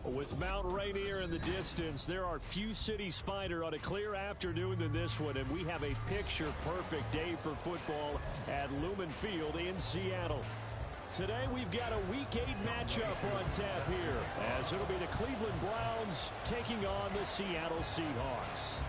With Mount Rainier in the distance, there are few cities finer on a clear afternoon than this one, and we have a picture-perfect day for football at Lumen Field in Seattle. Today, we've got a Week 8 matchup on tap here, as it'll be the Cleveland Browns taking on the Seattle Seahawks.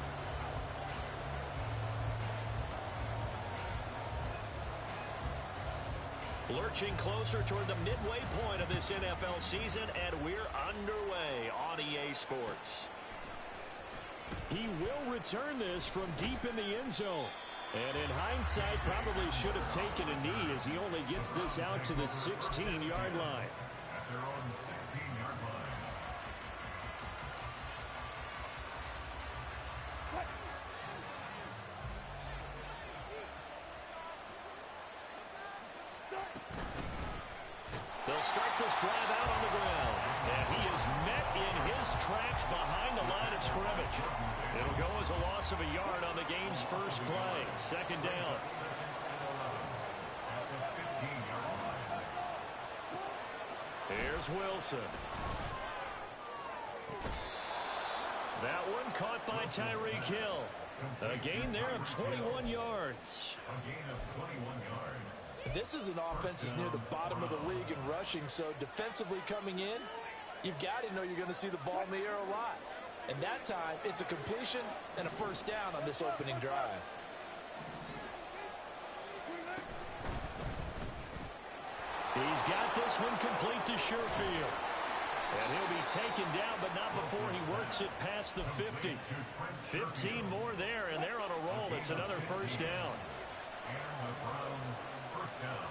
Lurching closer toward the midway point of this NFL season, and we're underway on EA Sports. He will return this from deep in the end zone. And in hindsight, probably should have taken a knee as he only gets this out to the 16-yard line. They're on the 16-yard line. They'll start this drive out on the ground. And he is met in his tracks behind the line of scrimmage. It'll go as a loss of a yard on the game's first play. Second down. Here's Wilson. That one caught by Tyreek Hill. A gain there of 21 yards. A gain of 21 yards. This is an offense that's near the bottom of the league in rushing, so defensively coming in, you've got to know you're going to see the ball in the air a lot. And that time, it's a completion and a first down on this opening drive. He's got this one complete to Shreve. And he'll be taken down, but not before he works it past the 50. 15 more there, and they're on a roll. It's another first down. And the Browns first down.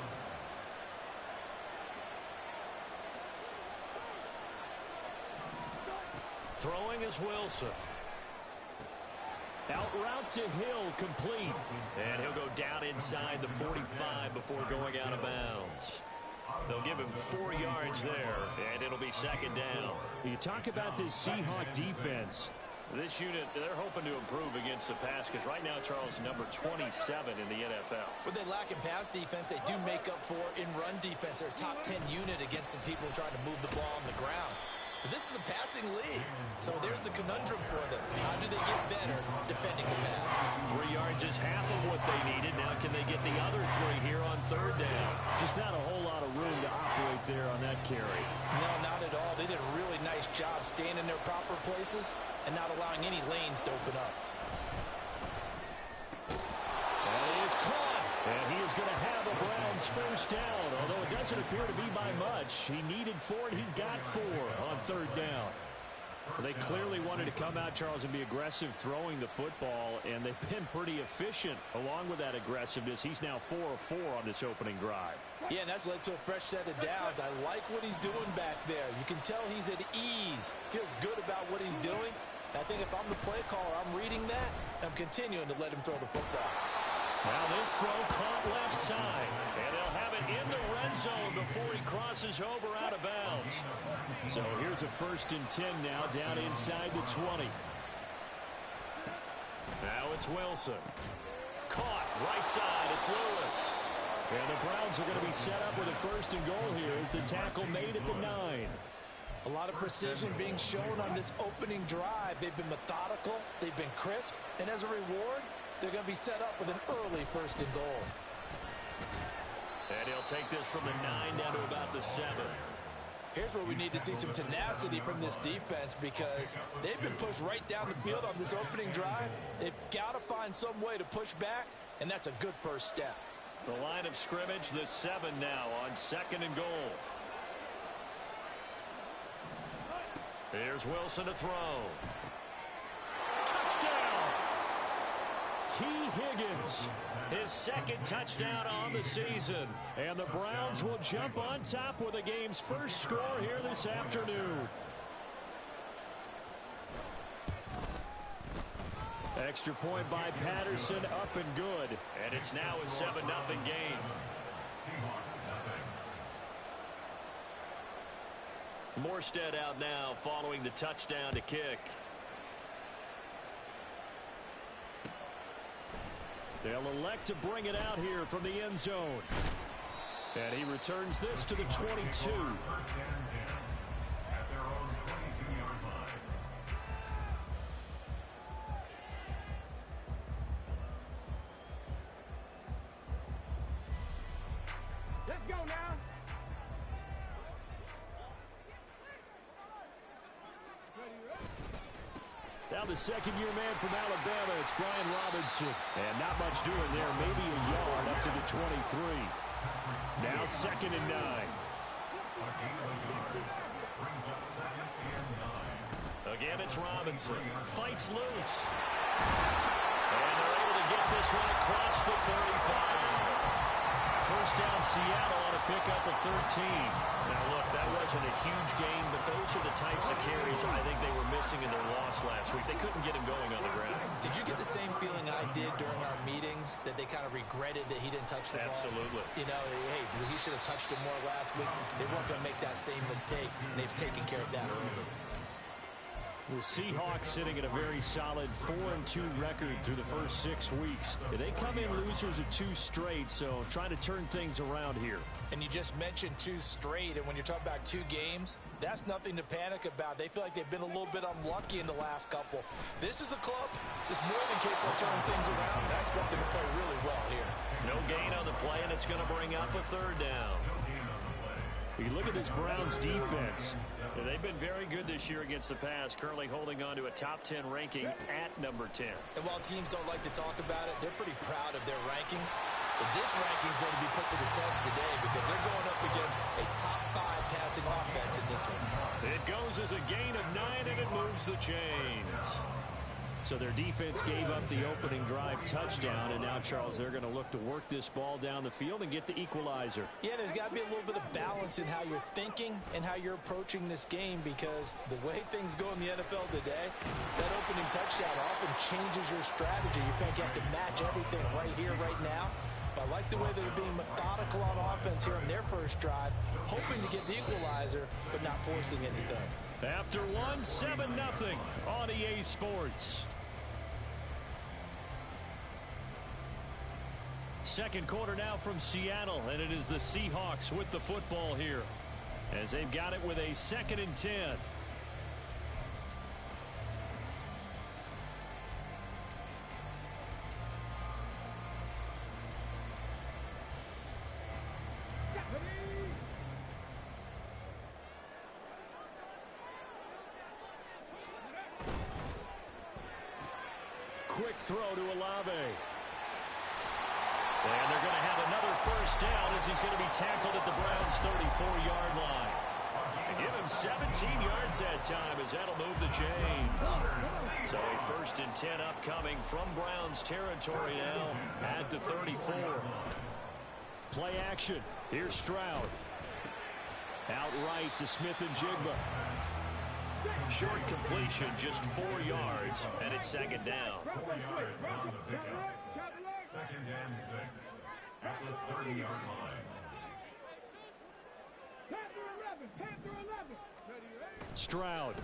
Throwing is Wilson. Out route to Hill, complete. And he'll go down inside the 45 before going out of bounds. They'll give him 4 yards there, and it'll be second down. You talk about this Seahawk defense. This unit, they're hoping to improve against the pass because right now, Charles, number 27 in the NFL. What they lack in pass defense, they do make up for in run defense. They're a top 10 unit against the people trying to move the ball on the ground. But this is a passing league, so there's a conundrum for them. How do they get better defending the pass? 3 yards is half of what they needed. Now can they get the other 3 here on third down? Just not a whole lot of room to operate there on that carry. No, not at all. They did a really nice job staying in their proper places and not allowing any lanes to open up. That is caught. And he is going to have a Browns first down, although it doesn't appear to be by much. He needed 4, and he got 4 on third down. They clearly wanted to come out, Charles, and be aggressive throwing the football, and they've been pretty efficient along with that aggressiveness. He's now 4 of 4 on this opening drive. Yeah, and that's led to a fresh set of downs. I like what he's doing back there. You can tell he's at ease, feels good about what he's doing. I think if I'm the play caller, I'm reading that, I'm continuing to let him throw the football. Now this throw caught left side, and they'll have it in the red zone before he crosses over out of bounds. So here's a 1st and 10 now, down inside the 20. Now it's Wilson. Caught right side, it's Lewis. And the Browns are going to be set up with a 1st and goal here as the tackle made at the 9. A lot of precision being shown on this opening drive. They've been methodical, they've been crisp, and as a reward, they're going to be set up with an early 1st and goal. And he'll take this from the 9 down to about the 7. Here's where we need to see some tenacity from this defense because they've been pushed right down the field on this opening drive. They've got to find some way to push back, and that's a good first step. The line of scrimmage, the 7 now on 2nd and goal. Here's Wilson to throw. Touchdown! T. Higgins, his 2nd touchdown on the season. And the Browns will jump on top with the game's first score here this afternoon. Extra point by Patterson, up and good. And it's now a 7-0 game. Morstead out now following the touchdown to kick. They'll elect to bring it out here from the end zone. And he returns this to the 22. First and 10 at their own 22-yard line. Let's go now. Now the second-year man from Alabama, it's Brian Robinson. And not much doing there, maybe a yard up to the 23. Now 2nd and 9. A gain of a yard brings up 2nd and 9. Again, it's Robinson. Fights loose. And they're able to get this one across the 35. First down, Seattle on a pickup of 13. Now, look, that wasn't a huge gain, but those are the types of carries I think they were missing in their loss last week. They couldn't get him going on the ground. Did you get the same feeling I did during our meetings, that they kind of regretted that he didn't touch the ball? Absolutely. You know, hey, he should have touched it more last week. They weren't going to make that same mistake, and they've taken care of that early. The Seahawks sitting at a very solid 4-2 record through the first 6 weeks. They come in losers of 2 straight, so trying to turn things around here. And you just mentioned 2 straight, and when you're talking about 2 games, that's nothing to panic about. They feel like they've been a little bit unlucky in the last couple. This is a club that's more than capable of turning things around, and I expect them to play really well here. No gain on the play, and it's going to bring up a 3rd down. You look at this Browns defense. They've been very good this year against the pass, currently holding on to a top 10 ranking at number 10. And while teams don't like to talk about it, they're pretty proud of their rankings. But this ranking is going to be put to the test today because they're going up against a top 5 passing offense in this one. It goes as a gain of 9, and it moves the chains. So their defense gave up the opening drive touchdown, and now, Charles, they're going to look to work this ball down the field and get the equalizer. Yeah, there's got to be a little bit of balance in how you're thinking and how you're approaching this game, because the way things go in the NFL today, that opening touchdown often changes your strategy. You think you have to match everything right here, right now. But I like the way they're being methodical on offense here on their first drive, hoping to get the equalizer, but not forcing anything. After 7-0 on EA Sports. Second quarter now from Seattle, and it is the Seahawks with the football here as they've got it with a 2nd and 10. Quick throw to Olave. And they're going to have another first down as he's going to be tackled at the Browns' 34-yard line. And give him 17 yards that time as that'll move the chains. So a 1st and 10 upcoming from Browns territory now at the 34. Play action. Here's Stroud. Out right to Smith and Jigba. Short completion, just 4 yards, and it's 2nd down. 4 yards on the pickup. 2nd and 6 at the 30-yard line. Stroud.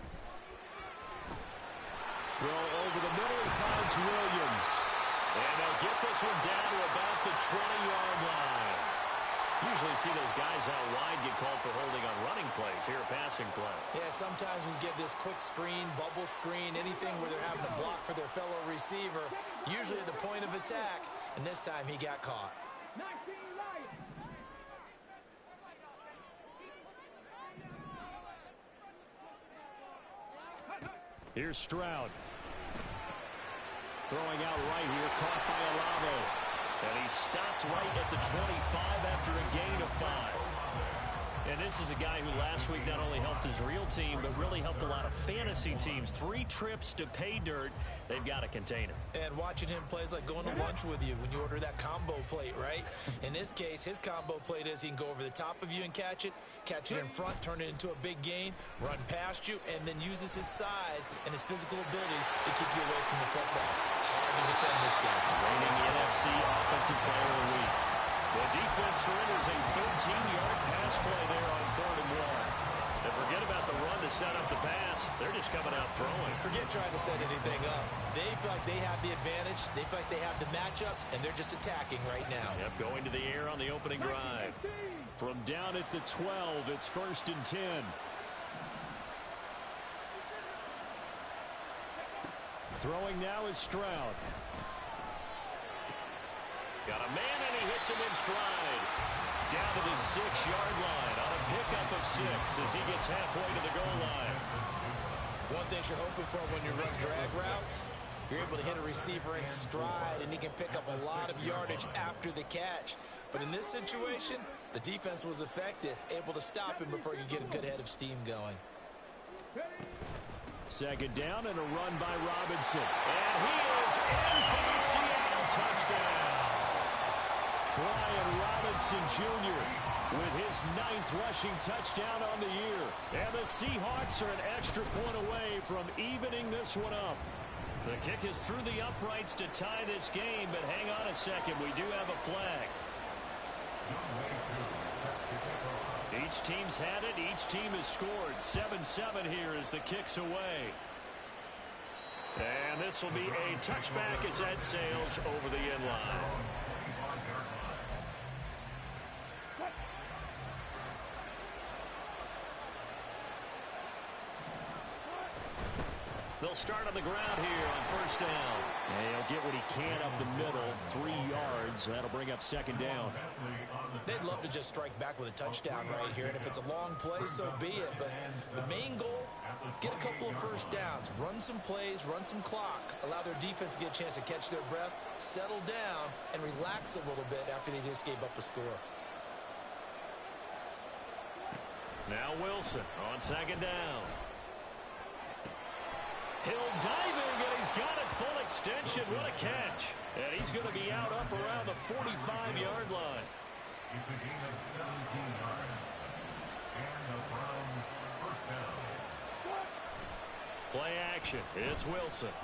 Throw over the middle, he finds Williams. And they'll get this one down to about the 20-yard line. Usually see those guys out wide get called for holding on running plays. Here, a passing play. Yeah, sometimes we give this quick screen, bubble screen, anything where they're having to block for their fellow receiver, usually at the point of attack, and this time he got caught. Here's Stroud. Throwing out right here, caught by Olave. And he stopped right at the 25 after a gain of 5. And this is a guy who last week not only helped his real team, but really helped a lot of fantasy teams. 3 trips to pay dirt. They've got to contain him. And watching him play is like going to lunch with you when you order that combo plate, right? In this case, his combo plate is he can go over the top of you and catch it in front, turn it into a big gain, run past you, and then uses his size and his physical abilities to keep you away from the football. Hard to defend this guy. Reigning NFC Offensive Player of the Week. The defense surrenders a 13-yard pass play there on 3rd and 1. And forget about the run to set up the pass. They're just coming out throwing. Forget trying to set anything up. They feel like they have the advantage. They feel like they have the matchups, and they're just attacking right now. Yep, going to the air on the opening drive. From down at the 12, it's 1st and 10. Throwing now is Stroud. Got a man, and he hits him in stride. Down to the 6-yard line on a pickup of 6 as he gets halfway to the goal line. One thing you're hoping for when you run drag routes, you're able to hit a receiver in stride, and he can pick up a lot of yardage after the catch. But in this situation, the defense was effective, able to stop him before he could get a good head of steam going. 2nd down and a run by Robinson. And he is in for the Seattle touchdown. Brian Robinson Jr. with his 9th rushing touchdown on the year. And the Seahawks are an extra point away from evening this one up. The kick is through the uprights to tie this game, but hang on a second. We do have a flag. Each team's had it. Each team has scored. 7-7 here as the kick's away. And this will be a touchback as that sails over the end line. They'll start on the ground here on 1st down. And he'll get what he can up the middle. 3 yards. That'll bring up 2nd down. They'd love to just strike back with a touchdown right here. And if it's a long play, so be it. But the main goal, get a couple of 1st downs. Run some plays, run some clock. Allow their defense to get a chance to catch their breath, settle down, and relax a little bit after they just gave up a score. Now Wilson on 2nd down. He'll diving, and he's got it full extension. What a catch. And he's going to be out up around the 45-yard line. It's a gain of 17 yards. And the Browns' 1st down. Play action. It's Wilson.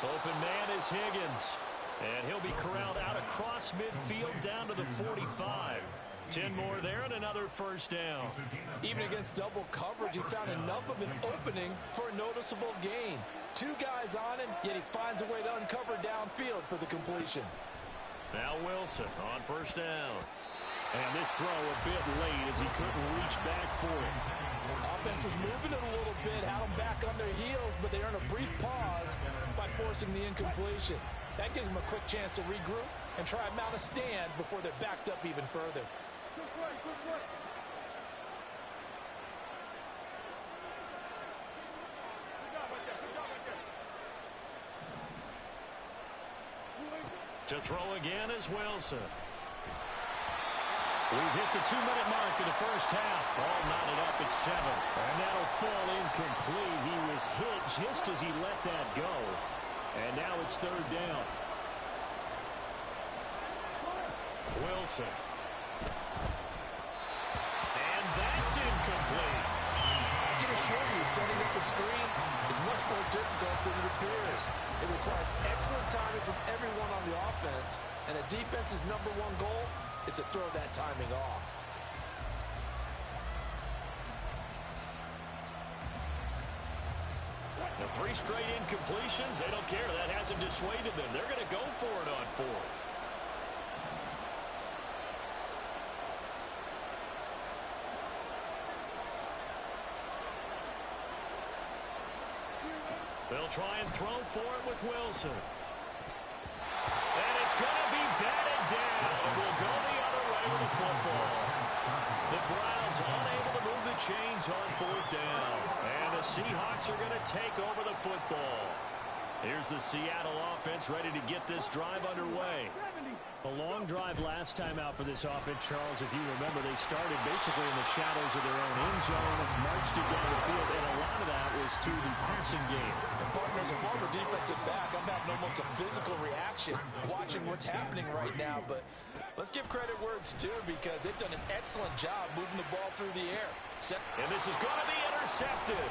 Open man is Higgins. And he'll be corralled out across midfield down to the 45. 10 more there and another 1st down. Even against double coverage, he found enough of an opening for a noticeable gain. 2 guys on him, yet he finds a way to uncover downfield for the completion. Now Wilson on 1st down. And this throw a bit late as he couldn't reach back for it. Offense was moving it a little bit, had them back on their heels, but they earned a brief pause by forcing the incompletion. That gives them a quick chance to regroup and try and mount a stand before they're backed up even further. Good play, good play. Good job right there, good job right there. To throw again is Wilson. We've hit the 2-minute mark in the 1st half. All knotted up at 7. And that'll fall incomplete. He was hit just as he let that go. And now it's 3rd down. Wilson. And that's incomplete. I can assure you, setting up the screen is much more difficult than it appears. It requires excellent timing from everyone on the offense, and the defense's #1 goal is to throw that timing off. The 3 straight incompletions, they don't care. That hasn't dissuaded them. They're going to go for it on 4th. They'll try and throw for it with Wilson. And it's going to be batted down. We'll go the other way with the football. The Browns unable to move the chains on 4th down. And the Seahawks are going to take over the football. Here's the Seattle offense ready to get this drive underway. A long drive last time out for this offense, Charles. If you remember, they started basically in the shadows of their own end zone, marched it down the field, and a lot of that was through the passing game. And partners, a former defensive back, I'm having almost a physical reaction watching what's happening right now. But let's give credit where it's due, because they've done an excellent job moving the ball through the air. And this is going to be intercepted.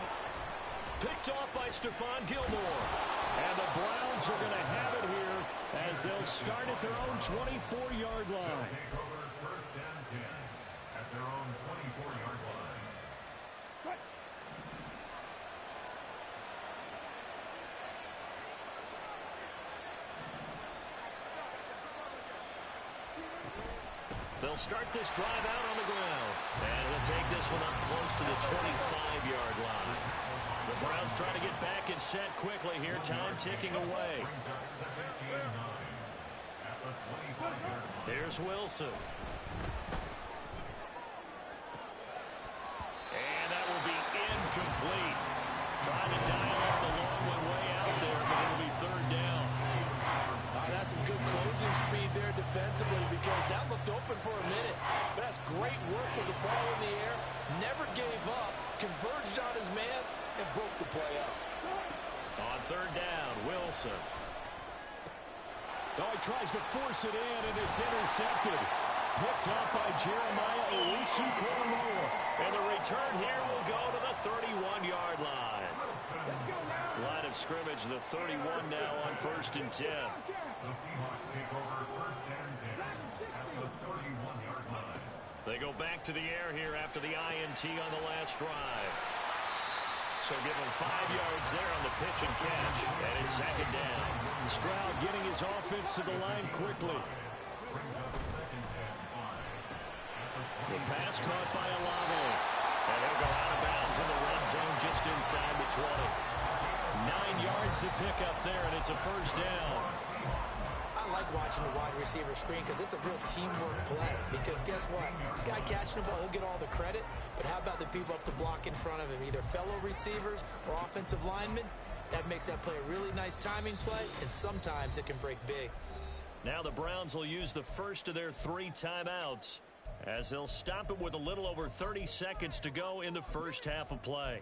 Picked off by Stephon Gilmore. And the Browns are going to have it here as they'll start at their own 24-yard line. Take over 1st and 10 at their own 24-yard line. They'll start this drive out on the ground. And he'll take this one up close to the 25-yard line. The Browns trying to get back and set quickly here. Time ticking away. Here's Wilson. And that will be incomplete. Trying to dial up the long one way out there, but it'll be third down. That's some good closing speed there defensively because that looked open for a minute. But that's great work with the ball in the air. Never gave up, converged on his man, and broke the play up. On third down, Wilson. Oh, he tries to force it in, and it's intercepted. Picked up by Jeremiah Owusu-Koramoah. And the return here will go to the 31-yard line. Line of scrimmage, the 31 now on 1st and 10. The Seahawks take over 1st and 10 at the 31-yard line. They go back to the air here after the INT on the last drive. So give them 5 yards there on the pitch and catch. And it's second down. Stroud getting his offense to the line quickly. The pass caught by Olave. And he'll go out of bounds in the red zone just inside the 20. 9 yards to pick up there, and it's a first down. I like watching the wide receiver screen because it's a real teamwork play. Because guess what? The guy catching the ball, he'll get all the credit. But how about the people up to block in front of him, either fellow receivers or offensive linemen? That makes that play a really nice timing play, and sometimes it can break big. Now the Browns will use the first of their 3 timeouts as they'll stop it with a little over 30 seconds to go in the first half of play.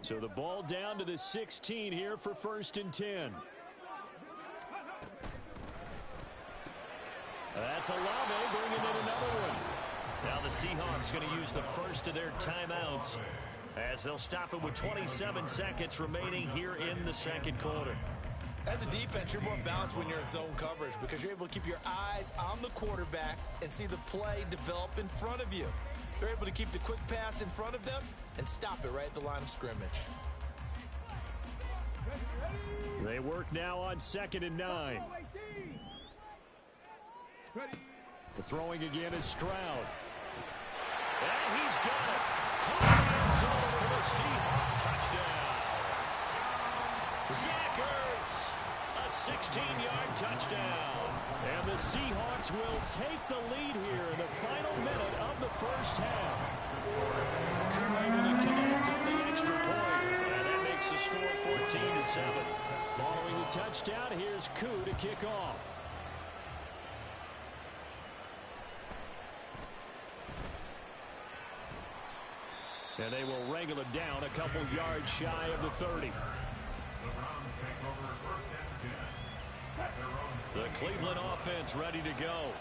So the ball down to the 16 here for 1st and 10. That's Olave bringing in another one. Now the Seahawks going to use the first of their timeouts as they'll stop it with 27 seconds remaining here in the second quarter. As a defense, you're more balanced when you're in zone coverage because you're able to keep your eyes on the quarterback and see the play develop in front of you. They're able to keep the quick pass in front of them and stop it right at the line of scrimmage. They work now on 2nd and 9. The throwing again is Stroud. And he's got it. Caught in the end zone for the Seahawks touchdown. Zach Ertz, a 16-yard touchdown. And the Seahawks will take the lead here in the final minute of the first half. Able to connect on the extra point. And that makes the score 14-7. Following the touchdown, here's Koo to kick off. And they will wrangle it down a couple yards shy of the 30. The Browns take over 1st and 10 at their own. The Cleveland offense ready to go.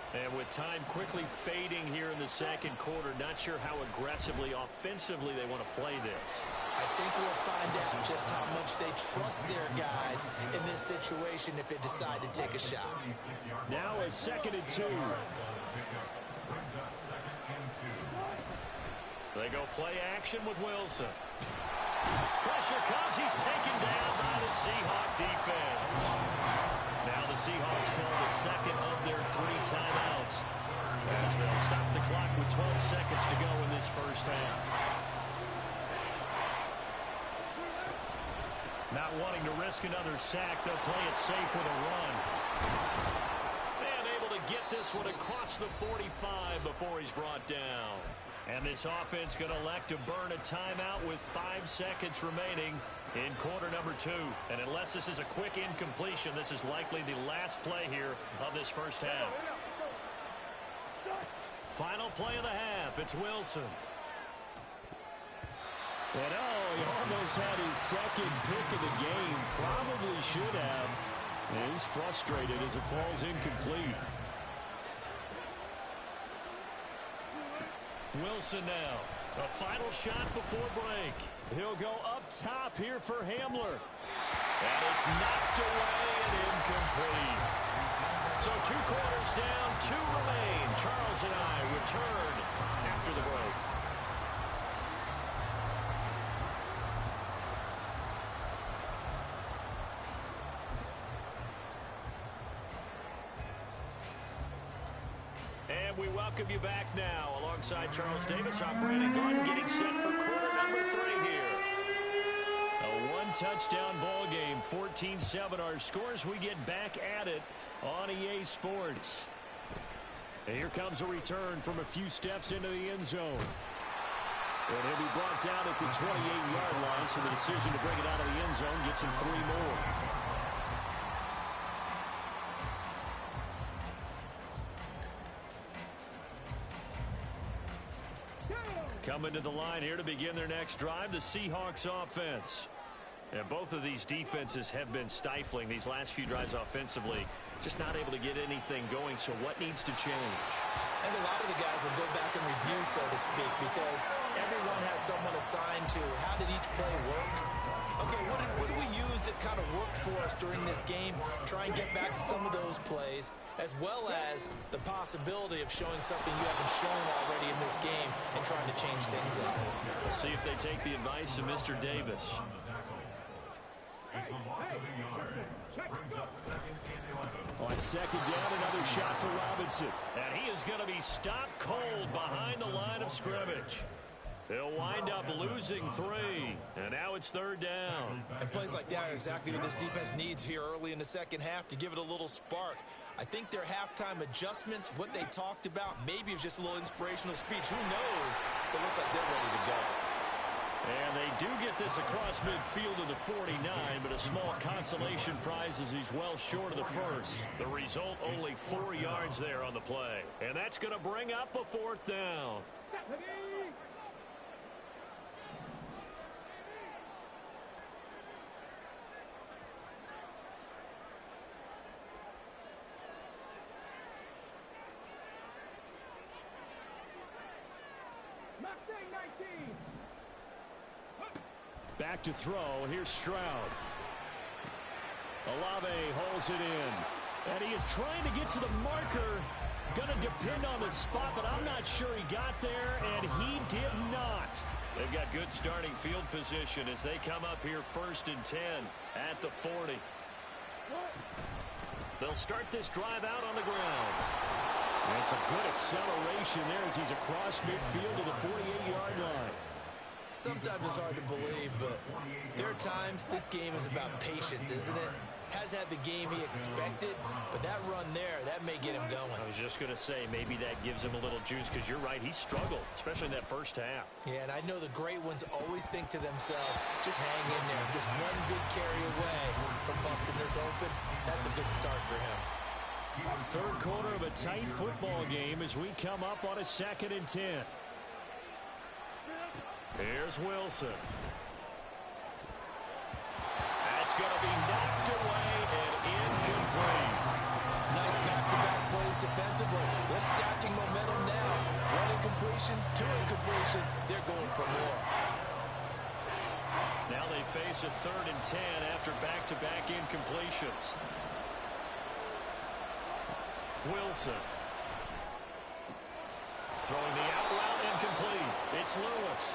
And with time quickly fading here in the second quarter, not sure how aggressively, offensively they want to play this. I think we'll find out just how much they trust their guys in this situation if they decide to take a shot. Now a 2nd and 2. They go play action with Wilson. Pressure comes. He's taken down by the Seahawk defense. Now the Seahawks call the second of their 3 timeouts as they'll stop the clock with 12 seconds to go in this first half. Not wanting to risk another sack, they'll play it safe with a run. And able to get this one across the 45 before he's brought down. And this offense going to elect to burn a timeout with 5 seconds remaining in quarter number 2. And unless this is a quick incompletion, this is likely the last play here of this first half. Final play of the half. It's Wilson. And he almost had his second pick of the game. Probably should have. And he's frustrated as it falls incomplete. Wilson now. A final shot before break. He'll go up top here for Hamler. And it's knocked away and incomplete. So 2 quarters down, 2 remain. Charles and I return after the break. we welcome you back now. Alongside Charles Davis, I'm Brandon Gordon, getting set for quarter number 3 here. A one-touchdown ball game, 14-7 our scores. We get back at it on EA Sports. And here comes a return from a few steps into the end zone. And he'll be brought down at the 28-yard line, so the decision to bring it out of the end zone gets him 3 more. Coming to the line here to begin their next drive, the Seahawks offense. And both of these defenses have been stifling these last few drives offensively. Just not able to get anything going, so what needs to change? And a lot of the guys will go back and review, so to speak, because everyone has someone assigned to how did each play work. Okay, what did we use that kind of worked for us during this game? Try and get back to some of those plays, as well as the possibility of showing something you haven't shown already in this game and trying to change things up. We'll see if they take the advice of Mr. Davis. It's a loss of a yard. Brings up 2nd and 11. On 2nd down, another shot for Robinson. And he is going to be stopped cold behind the line of scrimmage. They'll wind up losing 3. And now it's 3rd down. And plays like that are exactly what this defense needs here early in the second half to give it a little spark. I think their halftime adjustments, what they talked about, maybe it was just a little inspirational speech. Who knows? But it looks like they're ready to go. And they do get this across midfield to the 49, but a small consolation prize as he's well short of the first. The result, only 4 yards there on the play. And that's going to bring up a 4th down. Back to throw. Here's Stroud. Olave holds it in. And he is trying to get to the marker. Going to depend on the spot, but I'm not sure he got there, and he did not. They've got good starting field position as they come up here 1st and 10 at the 40. They'll start this drive out on the ground. That's a good acceleration there as he's across midfield to the 48-yard line. Sometimes it's hard to believe, but there are times this game is about patience, isn't it? Has had the game he expected, but that run there, that may get him going. I was just going to say, maybe that gives him a little juice, because you're right, he struggled, especially in that first half. Yeah, and I know the great ones always think to themselves, just hang in there. Just one good carry away from busting this open. That's a good start for him. 3rd quarter of a tight football game as we come up on a 2nd and 10. Here's Wilson. That's going to be knocked away and incomplete. Nice back-to-back plays defensively. They're stacking momentum now. 1 incompletion, 2 incompletion. They're going for more. Now they face a 3rd and 10 after back-to-back incompletions. Wilson. Throwing the out route incomplete. It's Lewis.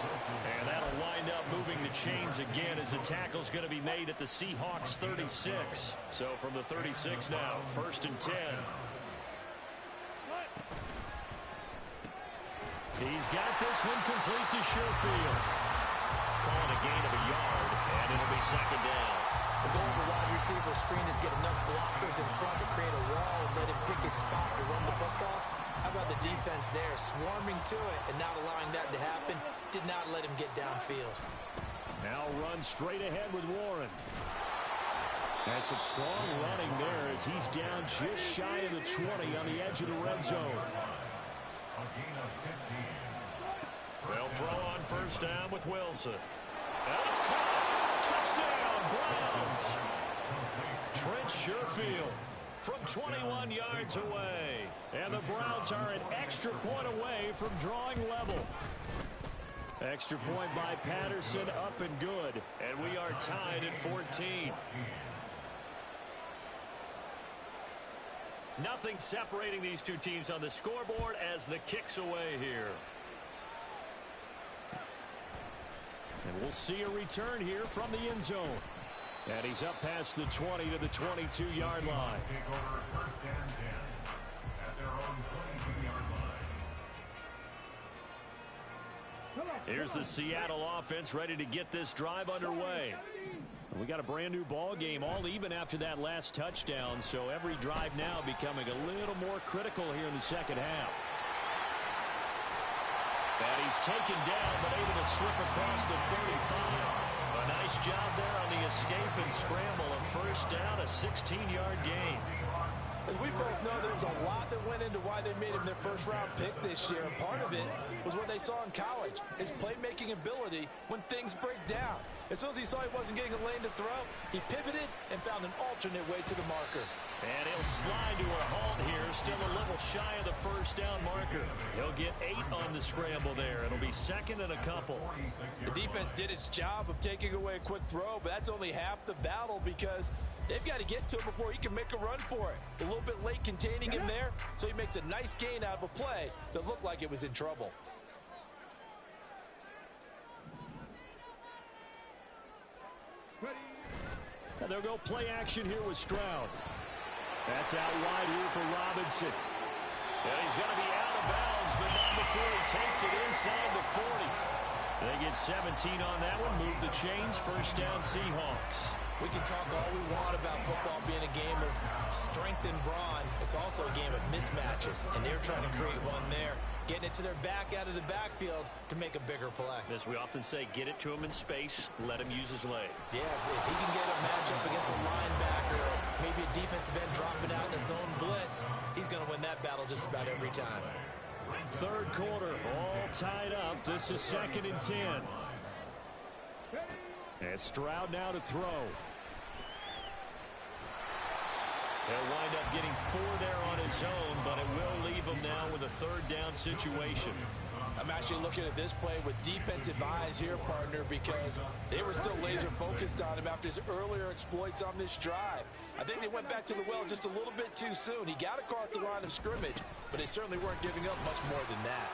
And that'll wind up moving the chains again as a tackle's going to be made at the Seahawks 36. So from the 36 now, 1st and 10. He's got this one complete to Shreve. Calling a gain of a yard, and it'll be 2nd down. The goal of a wide receiver screen is get enough blockers in front to create a wall and let him pick his spot to run the football. How about the defense there, swarming to it and not allowing that to happen? Did not let him get downfield. Now run straight ahead with Warren. That's some strong running there as he's down just shy of the 20 on the edge of the red zone. A gain of 15. They'll throw on 1st down with Wilson. And it's caught. Touchdown, Browns. Trent Sherfield from 21 yards away. And the Browns are an extra point away from drawing level. Extra point by Patterson, up and good. And we are tied at 14. Nothing separating these two teams on the scoreboard as the kick's away here. And we'll see a return here from the end zone. And he's up past the 20 to the 22-yard line. Take over 1st and 10 at their own 22-yard line. Here's the Seattle offense ready to get this drive underway. We got a brand new ball game, all even after that last touchdown, so every drive now becoming a little more critical here in the second half. And he's taken down, but able to slip across the 35. A nice job there on the escape and scramble. A first down, a 16-yard gain. As we both know, there's a lot that went into why they made him their first-round pick this year. Part of it was what they saw in college, his playmaking ability when things break down. As soon as he saw he wasn't getting a lane to throw, he pivoted and found an alternate way to the marker. And he'll slide to a halt here, still a little shy of the first down marker. He'll get 8 on the scramble there. It'll be second and a couple. The defense did its job of taking away a quick throw, but that's only half the battle because they've got to get to him before he can make a run for it. A little bit late containing him there, so he makes a nice gain out of a play that looked like it was in trouble. And they'll go play action here with Stroud. That's out wide here for Robinson. And he's going to be out of bounds, but not before he takes it inside the 40. They get 17 on that one. Move the chains. First down, Seahawks. We can talk all we want about football being a game of strength and brawn. It's also a game of mismatches, and they're trying to create one there, getting it to their back out of the backfield to make a bigger play. As we often say, get it to him in space, let him use his leg. Yeah, if he can get a matchup against a linebacker or maybe a defensive end dropping out in a zone blitz, he's going to win that battle just about every time. Third quarter, all tied up. This is second and 10. And Stroud now to throw. He'll wind up getting 4 there on his own, but it will leave him now with a third down situation. I'm actually looking at this play with defensive eyes here, partner, because they were still laser focused on him after his earlier exploits on this drive. I think they went back to the well just a little bit too soon. He got across the line of scrimmage, but they certainly weren't giving up much more than that.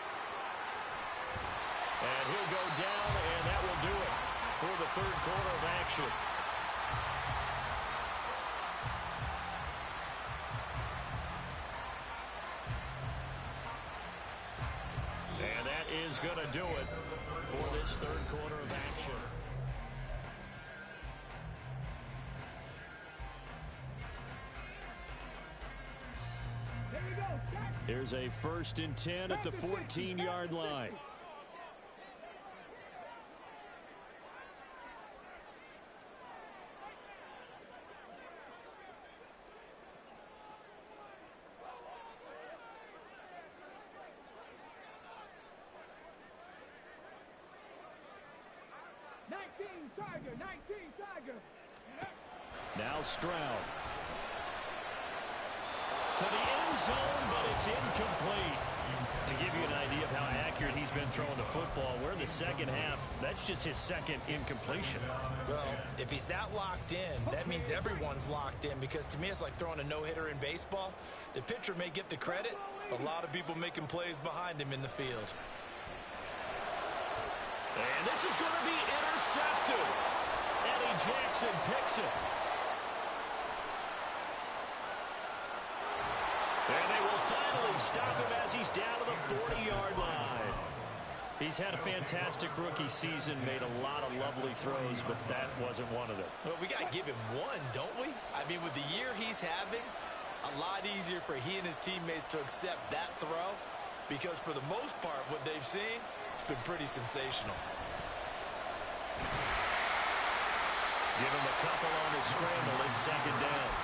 And he'll go down, and that will do it for the third quarter of action. And that is going to do it for this third quarter of action. Here's a first and 10 at the 14-yard line. Now Stroud. To the end zone, but it's incomplete. To give you an idea of how accurate he's been throwing the football, we're in the second half. That's just his second incompletion. Well, if he's that locked in, that means everyone's locked in, because to me it's like throwing a no-hitter in baseball. The pitcher may get the credit, but a lot of people making plays behind him in the field. And this is going to be intercepted. Eddie Jackson picks it. And they will finally stop him as he's down to the 40-yard line. He's had a fantastic rookie season, made a lot of lovely throws, but that wasn't one of them. Well, we got to give him one, don't we? I mean, with the year he's having, a lot easier for he and his teammates to accept that throw, because for the most part, what they've seen, it's been pretty sensational. Give him a couple on his scramble in second down.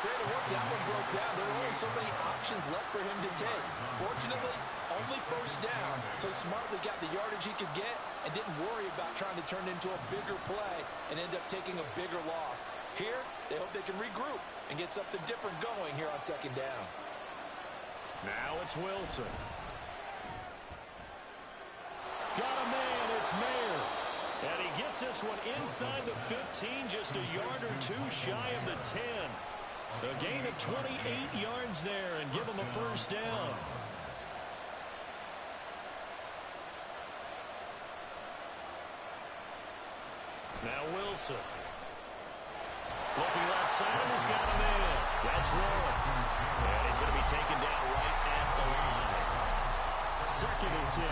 Once that one broke down, there were only so many options left for him to take. Fortunately, only first down, so he smartly got the yardage he could get and didn't worry about trying to turn it into a bigger play and end up taking a bigger loss. Here, they hope they can regroup and get something different going here on second down. Now it's Wilson. Got a man, it's Mayer. And he gets this one inside the 15, just a yard or two shy of the 10. A gain of 28 yards there and give him a first down. Now Wilson. Looking left side, and he's got a man. That's Warren. And he's going to be taken down right at the line. Second and 10.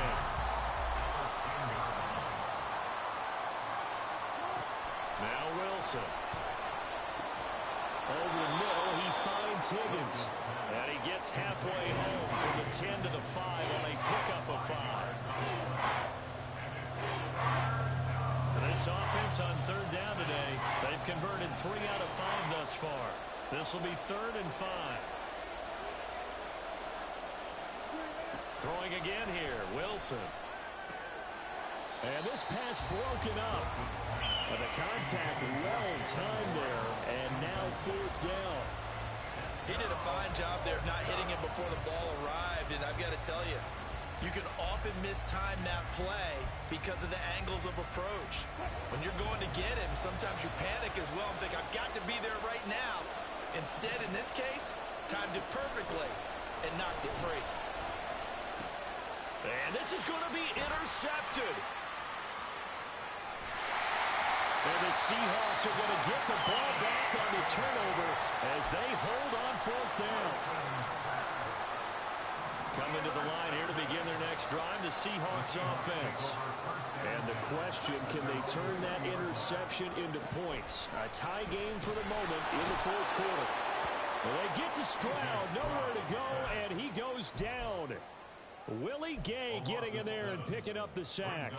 Wilson. Over the middle, he finds Higgins. And he gets halfway home from the 10 to the 5 on a pickup of 5. And this offense on third down today, they've converted 3 out of 5 thus far. This will be 3rd and 5. Throwing again here, Wilson. And this pass broken up. But the contact well timed there, and now 4th down. He did a fine job there of not hitting him before the ball arrived, and I've got to tell you, you can often mistime that play because of the angles of approach. When you're going to get him, sometimes you panic as well and think, I've got to be there right now. Instead, in this case, timed it perfectly and knocked it free. And this is going to be intercepted. And the Seahawks are going to get the ball back on the turnover as they hold on 4th down. Coming to the line here to begin their next drive, the Seahawks offense. And the question, can they turn that interception into points? A tie game for the moment in the 4th quarter. Well, they get to Stroud, nowhere to go, and he goes down. Willie Gay getting in there and picking up the sack.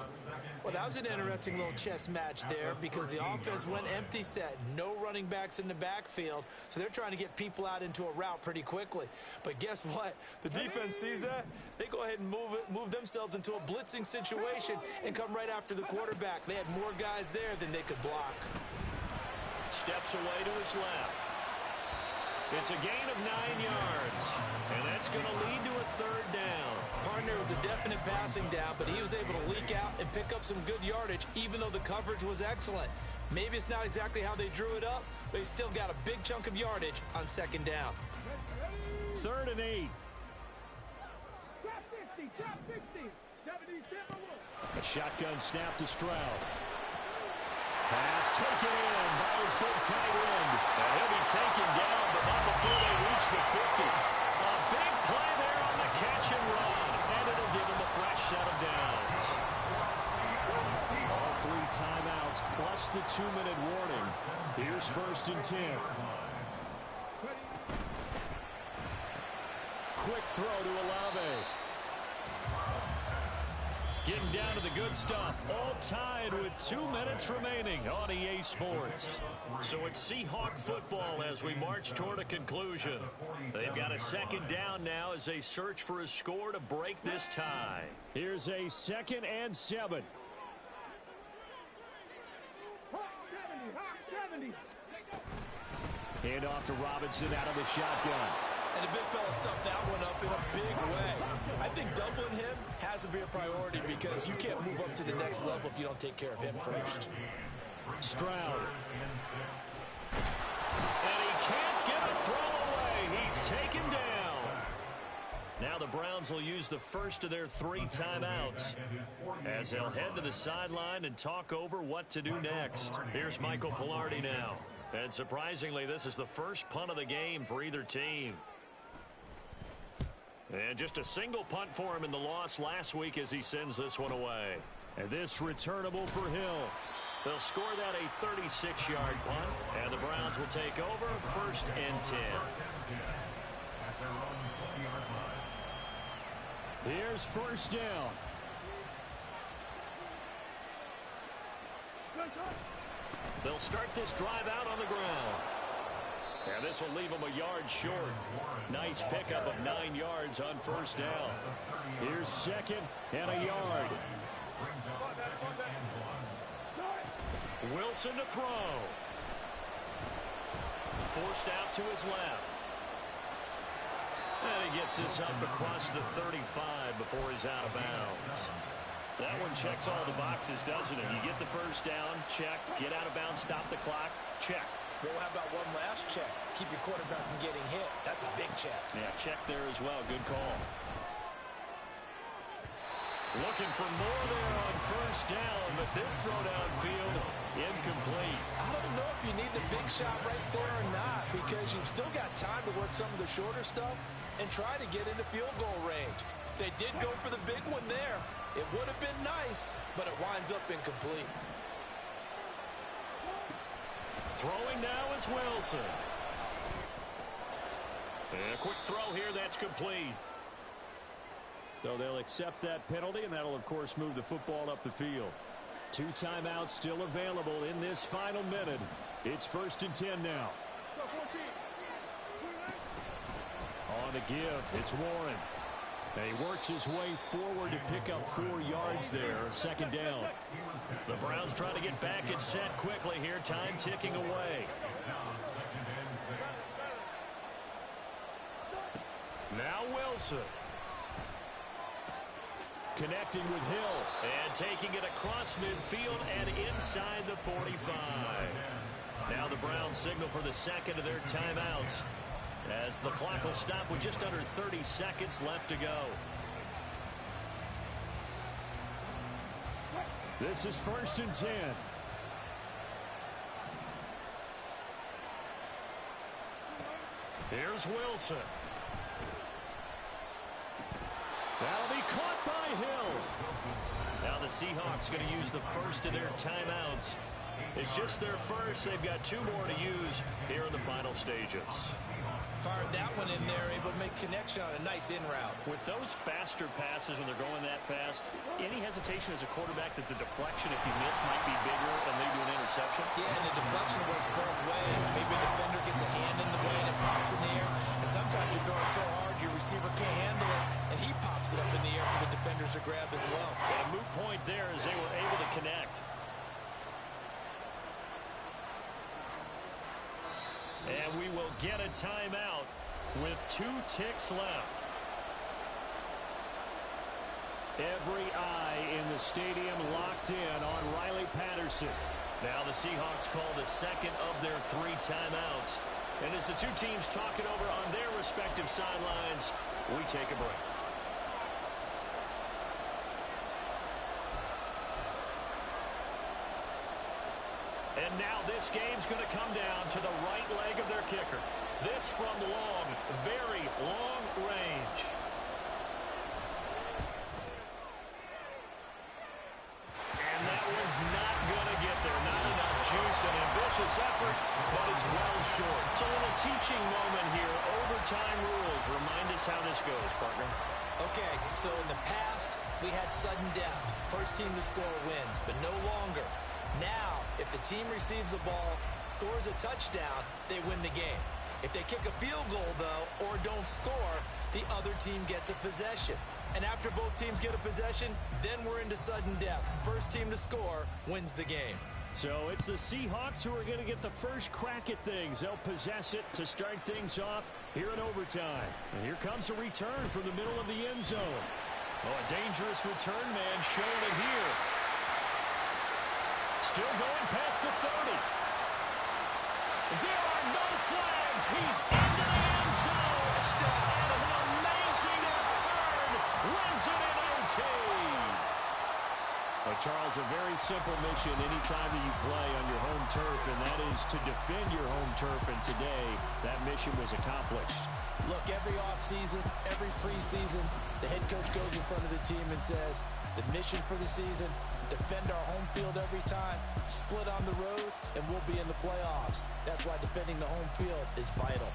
Well, that was an interesting little chess match there because the offense went empty set. No running backs in the backfield, so they're trying to get people out into a route pretty quickly. But guess what? The defense sees that. They go ahead and move themselves into a blitzing situation and come right after the quarterback. They had more guys there than they could block. Steps away to his left. It's a gain of 9 yards, and that's going to lead to a 3rd down. Partner was a definite passing down, but he was able to leak out and pick up some good yardage, even though the coverage was excellent. Maybe it's not exactly how they drew it up, but he still got a big chunk of yardage on 2nd down. 3rd and 8. Trap 50, trap 60. 70, a shotgun snap to Stroud. Pass taken in by his big tight end. And he'll be taken down, but not before they reach the 50. A big play there on the catch and run. And it'll give him a fresh set of downs. All 3 timeouts plus the 2-minute warning. Here's 1st and 10. Quick throw to Olave. Getting down to the good stuff. All tied with 2 minutes remaining on EA Sports. So it's Seahawk football as we march toward a conclusion. They've got a 2nd down now as they search for a score to break this tie. Here's a 2nd and 7. Hand off to Robinson out of the shotgun. And the big fella stuffed that one up in a big way. I think doubling him has to be a priority because you can't move up to the next level if you don't take care of him first. Stroud. And he can't get a throw away. He's taken down. Now the Browns will use the first of their 3 timeouts as they'll head to the sideline and talk over what to do next. Here's Michael Pilardi now. And surprisingly, this is the first punt of the game for either team. And just a single punt for him in the loss last week as he sends this one away. And this returnable for Hill. They'll score that a 36-yard punt, and the Browns will take over 1st and 10. Here's 1st down. They'll start this drive out on the ground. And this will leave them a yard short. Nice pickup of 9 yards on 1st down. Here's 2nd and a yard. Wilson to throw. Forced out to his left. And he gets this up across the 35 before he's out of bounds. That one checks all the boxes, doesn't it? You get the 1st down, check. Get out of bounds, stop the clock, check. Well, how about one last check? Keep your quarterback from getting hit. That's a big check. Yeah, check there as well. Good call. Looking for more there on 1st down, but this throw downfield incomplete. I don't know if you need the big shot right there or not because you've still got time to work some of the shorter stuff and try to get into field goal range. They did go for the big one there. It would have been nice, but it winds up incomplete. Throwing now is Wilson. And a quick throw here, that's complete. So they'll accept that penalty, and that'll, of course, move the football up the field. 2 timeouts still available in this final minute. It's 1st and 10 now. On the give, it's Warren. And he works his way forward to pick up 4 yards there. 2nd down. The Browns trying to get back and set quickly here. Time ticking away. Now Wilson. Connecting with Hill. And taking it across midfield and inside the 45. Now the Browns signal for the 2nd of their timeouts, as the clock will stop with just under 30 seconds left to go. This is 1st and 10. Here's Wilson. That'll be caught by Hill. Now the Seahawks going to use the first of their timeouts. It's just their first. They've got 2 more to use here in the final stages. Fired that one in there, able to make connection on a nice in route. With those faster passes when they're going that fast, any hesitation as a quarterback that the deflection, if you miss, might be bigger and lead to an interception? Yeah, and the deflection works both ways. Maybe a defender gets a hand in the way and it pops in the air. And sometimes you throw it so hard your receiver can't handle it, and he pops it up in the air for the defenders to grab as well. But a moot point there as they were able to connect. And we will get a timeout with 2 ticks left. Every eye in the stadium locked in on Riley Patterson. Now the Seahawks call the 2nd of their 3 timeouts. And as the 2 teams talk it over on their respective sidelines, we take a break. And now this game's going to come down to the right leg of their kicker. This from long, very long range. And that one's not going to get there. Not enough juice. An ambitious effort, but it's well short. It's a little teaching moment here. Overtime rules. Remind us how this goes, partner. Okay, so in the past, we had sudden death. First team to score wins, but no longer. Now, if the team receives the ball, scores a touchdown, they win the game. If they kick a field goal, though, or don't score, the other team gets a possession. And after both teams get a possession, then we're into sudden death. First team to score wins the game. So it's the Seahawks who are going to get the first crack at things. They'll possess it to start things off here in overtime. And here comes a return from the middle of the end zone. Oh, a dangerous return man showing it here. Still going past the 30. There are no flags. He's into the end zone. Touchdown. And an amazing return. Wins it in OT. But, Charles, a very simple mission anytime that you play on your home turf, and that is to defend your home turf. And today, that mission was accomplished. Look, every offseason, every preseason, the head coach goes in front of the team and says, the mission for the season, defend our home field every time, split on the road, and we'll be in the playoffs. That's why defending the home field is vital.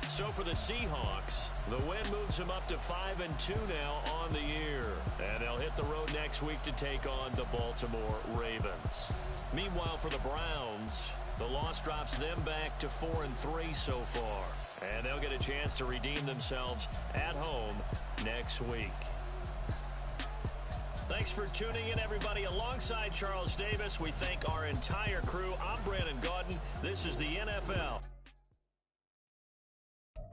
So for the Seahawks, the win moves them up to 5-2 now on the year. And they'll hit the road next week to take on the Baltimore Ravens. Meanwhile, for the Browns, the loss drops them back to 4-3 so far. And they'll get a chance to redeem themselves at home next week. Thanks for tuning in, everybody. Alongside Charles Davis, we thank our entire crew. I'm Brandon Gaudin. This is the NFL.